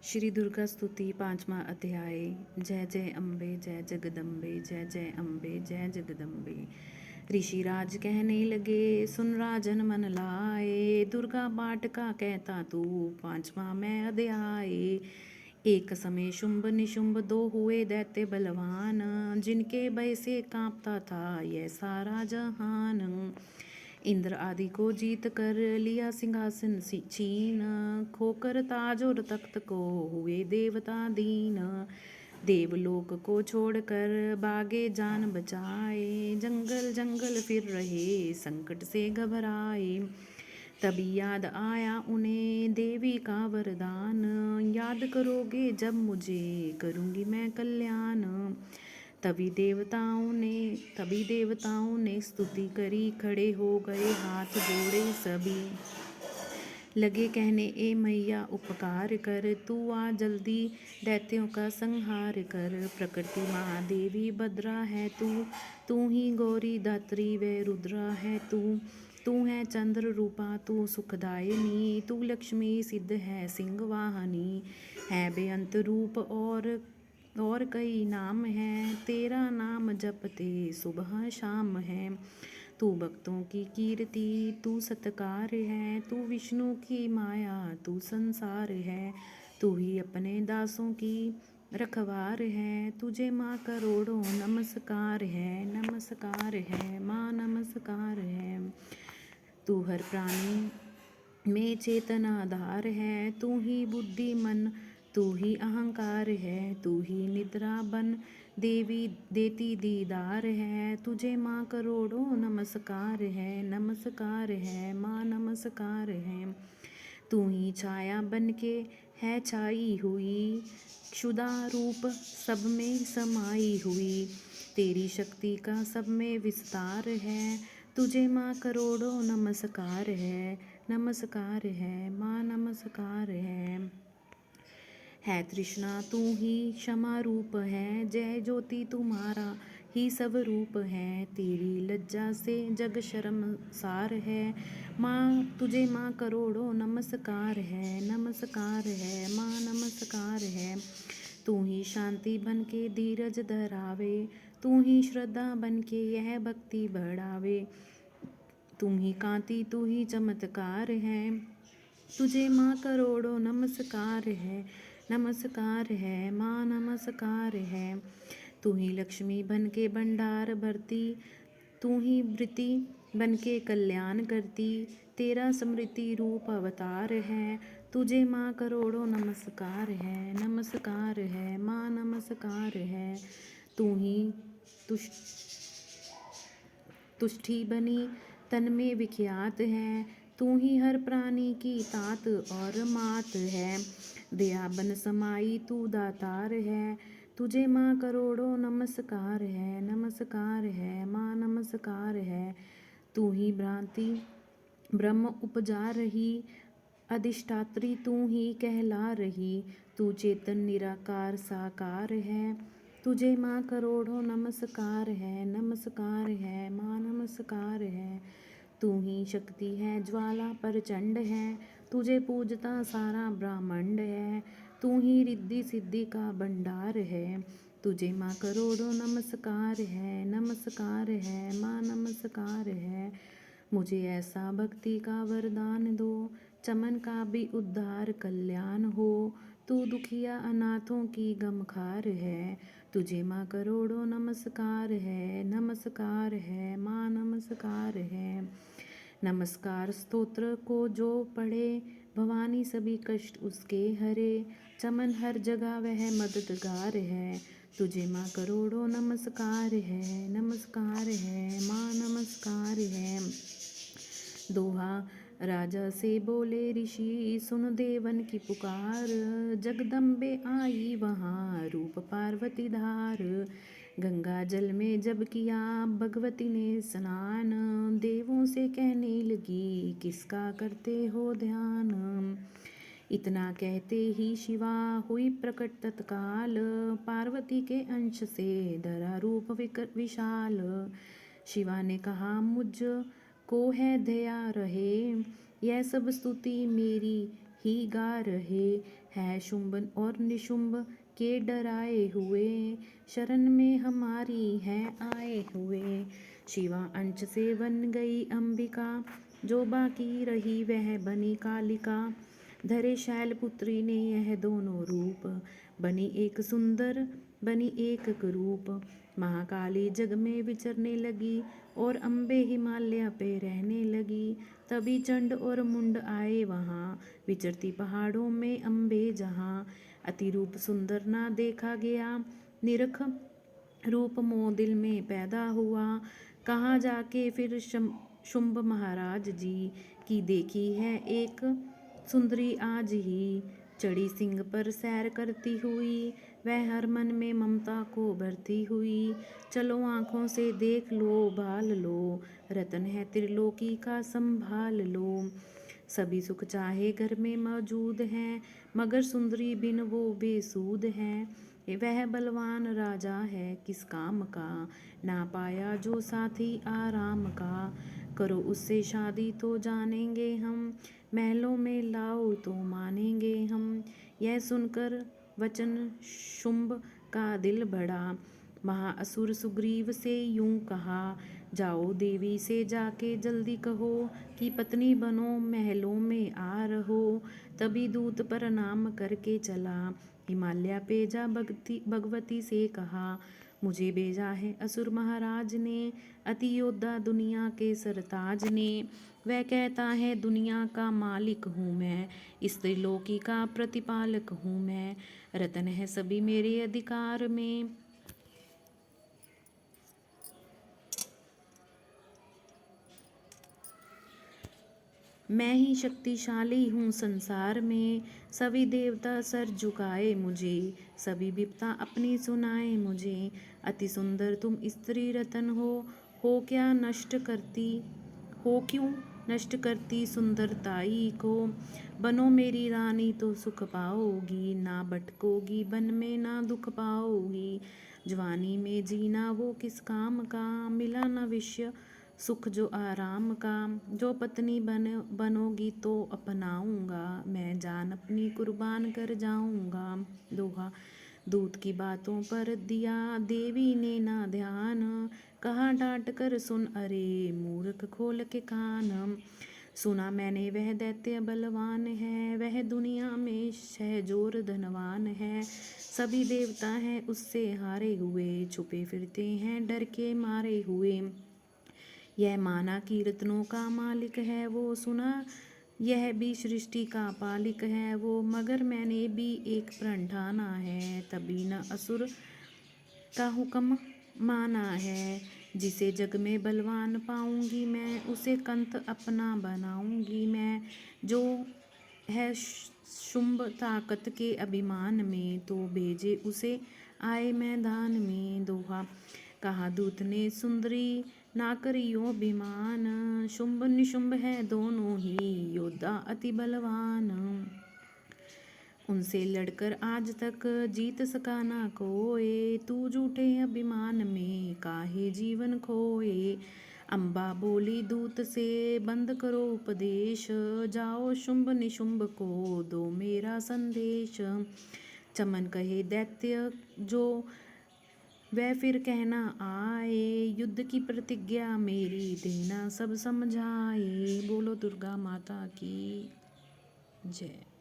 श्री दुर्गा स्तुति 5वां अध्याय। जय जय अम्बे जय जगदम्बे जय जय अम्बे जय जगदम्बे। ऋषिराज कहने लगे सुन राजन मन लाए, दुर्गा पाठ का कहता तू 5वां मैं अध्याय। एक समय शुंभ निशुंभ दो हुए दैत्य बलवान, जिनके भय से कांपता था यह सारा जहान। इंद्र आदि को जीत कर लिया सिंहासन छीन, खोकर ताज और तख्त को हुए देवता दीन। देवलोक को छोड़कर भागे जान बचाए, जंगल जंगल फिर रहे संकट से घबराए। तभी याद आया उन्हें देवी का वरदान, याद करोगे जब मुझे करूँगी मैं कल्याण। तभी देवताओं ने स्तुति करी, खड़े हो गए हाथ जोड़े सभी। लगे कहने ए मैया उपकार कर, तू आ जल्दी दैत्यों का संहार कर। प्रकृति महादेवी भद्रा है तू ही गौरी दात्री व रुद्रा है तू है चंद्र रूपा तू सुखदायिनी, तू लक्ष्मी सिद्ध है सिंह वाहनी। है बेअंत रूप और कई नाम हैं, तेरा नाम जपते सुबह शाम है। तू भक्तों की कीर्ति तू सत्कार है, तू विष्णु की माया तू संसार है। तू ही अपने दासों की रखवार है, तुझे माँ करोड़ों नमस्कार है माँ नमस्कार है। तू हर प्राणी में चेतनाधार है, तू ही बुद्धि मन तू ही अहंकार है। तू ही निद्रा बन देवी देती दीदार है, तुझे माँ करोड़ों नमस्कार है माँ नमस्कार है। तू ही छाया बन के है छाई हुई, क्षुधा रूप सब में समाई हुई। तेरी शक्ति का सब में विस्तार है, तुझे माँ करोड़ों नमस्कार है माँ नमस्कार है। तृष्णा तू ही क्षमा रूप है, जय ज्योति तुम्हारा ही सब रूप है। तेरी लज्जा से जग शर्मसार है, माँ तुझे माँ करोड़ों नमस्कार है माँ नमस्कार है। तू ही शांति बन के धीरज धरावे, तू ही श्रद्धा बन के यह भक्ति बढ़ावे। तुम ही कांति तू ही चमत्कार है, तुझे माँ करोड़ों नमस्कार है माँ नमस्कार है। तू ही लक्ष्मी बन के भंडार भरती, तू ही वृत्ति बन के कल्याण करती। तेरा स्मृति रूप अवतार है, तुझे माँ करोड़ों नमस्कार है माँ नमस्कार है। तू ही तुष्टि बनी तन में विख्यात है, तू ही हर प्राणी की तात और मात है। दया बन समाई तू दातार है, तुझे माँ करोड़ों नमस्कार है माँ नमस्कार है। तू ही भ्रांति ब्रह्म उपजा रही, अधिष्ठात्री तू ही कहला रही। तू चेतन निराकार साकार है, तुझे माँ करोड़ों नमस्कार है माँ नमस्कार है। तू ही शक्ति है ज्वाला प्रचंड है, तुझे पूजता सारा ब्रह्मांड है। तू ही रिद्धि सिद्धि का भंडार है, तुझे माँ करोड़ों नमस्कार है माँ नमस्कार है। मुझे ऐसा भक्ति का वरदान दो, चमन का भी उद्धार कल्याण हो। तू दुखिया अनाथों की गमखार है, तुझे माँ करोड़ों नमस्कार है माँ नमस्कार है। नमस्कार स्तोत्र को जो पढ़े, भवानी सभी कष्ट उसके हरे। चमन हर जगह वह मददगार है, तुझे माँ करोड़ों नमस्कार है माँ नमस्कार है। दोहा राजा से बोले ऋषि सुन देवन की पुकार, जगदम्बे आई वहाँ रूप पार्वती धार। गंगा जल में जब किया भगवती ने स्नान, देवों से कहने लगी किसका करते हो ध्यान। इतना कहते ही शिवा हुई प्रकट तत्काल, पार्वती के अंश से धरा रूप विशाल। शिवा ने कहा मुझ को है दया रहे, यह सब स्तुति मेरी ही गा रहे हैं शुंभ और निशुंभ के डराए हुए, शरण में हमारी है आए हुए। शिवा अंश से बन गई अंबिका, जो बाकी रही वह बनी कालिका। धरे शैलपुत्री ने यह दोनों रूप, बनी एक सुंदर बनी एक रूप। महाकाली जग में विचरने लगी और अम्बे हिमालय पे रहने लगी। तभी चंड और मुंड आए वहाँ, विचरती पहाड़ों में अम्बे जहाँ। अति रूप सुंदर ना देखा गया, निरख रूप मोह दिल में पैदा हुआ। कहाँ जाके फिर शुंभ महाराज जी की देखी है एक सुंदरी आज ही। चढ़ी सिंह पर सैर करती हुई, वह हर मन में ममता को भरती हुई। चलो आँखों से देख लो भाल लो, रतन है त्रिलोकी का संभाल लो। सभी सुख चाहे घर में मौजूद हैं, मगर सुंदरी बिन वो बेसूद है। वह बलवान राजा है किस काम का, ना पाया जो साथी आराम का। करो उससे शादी तो जानेंगे हम, महलों में लाओ तो मानेंगे हम। यह सुनकर वचन शुंभ का दिल बढ़ा, महाअसुर सुग्रीव से यूं कहा। जाओ देवी से जाके जल्दी कहो, कि पत्नी बनो महलों में आ रहो। तभी दूत प्रणाम करके चला, हिमालय पे जा भगवती से कहा। मुझे भेजा है असुर महाराज ने, अति योद्धा दुनिया के सरताज ने। वह कहता है दुनिया का मालिक हूँ मैं, इस त्रिलोकी का प्रतिपालक हूँ मैं। रतन है सभी मेरे अधिकार में, मैं ही शक्तिशाली हूँ संसार में। सभी देवता सर झुकाए मुझे, सभी विपता अपनी सुनाए मुझे। अति सुंदर तुम स्त्री रतन हो क्या नष्ट करती, हो क्यों नष्ट करती सुंदरताई को। बनो मेरी रानी तो सुख पाओगी, ना भटकोगी बन में ना दुख पाओगी। जवानी में जीना वो किस काम का, मिला न विषय सुख जो आराम का। जो पत्नी बनोगी तो अपनाऊंगा, मैं जान अपनी कुर्बान कर जाऊंगा। दोहा। दूत की बातों पर दिया देवी ने ना ध्यान, कहा डांट कर सुन अरे मूर्ख खोल के कान। सुना मैंने वह दैत्य बलवान है, वह दुनिया में सहजोर धनवान है। सभी देवता हैं उससे हारे हुए, छुपे फिरते हैं डर के मारे हुए। यह माना कि रत्नों का मालिक है वो, सुना यह भी सृष्टि का पालिक है वो। मगर मैंने भी एक प्रण ठाना है, तभी न असुर का हुक्म माना है। जिसे जग में बलवान पाऊंगी मैं, उसे कंत अपना बनाऊंगी मैं। जो है शुंभ ताकत के अभिमान में, तो भेजे उसे आए मैदान में। दोहा। कहा दूत ने सुंदरी ना करियो अभिमान, शुंभ निशुंभ है दोनों ही योद्धा अति बलवान। उनसे लड़कर आज तक जीत सका ना कोई, तू झूठे अभिमान में काहे जीवन खोए। अम्बा बोली दूत से बंद करो उपदेश, जाओ शुंभ निशुंभ को दो मेरा संदेश। चमन कहे दैत्य जो वह फिर कहना आए, युद्ध की प्रतिज्ञा मेरी देना सब समझाए। बोलो दुर्गा माता की जय।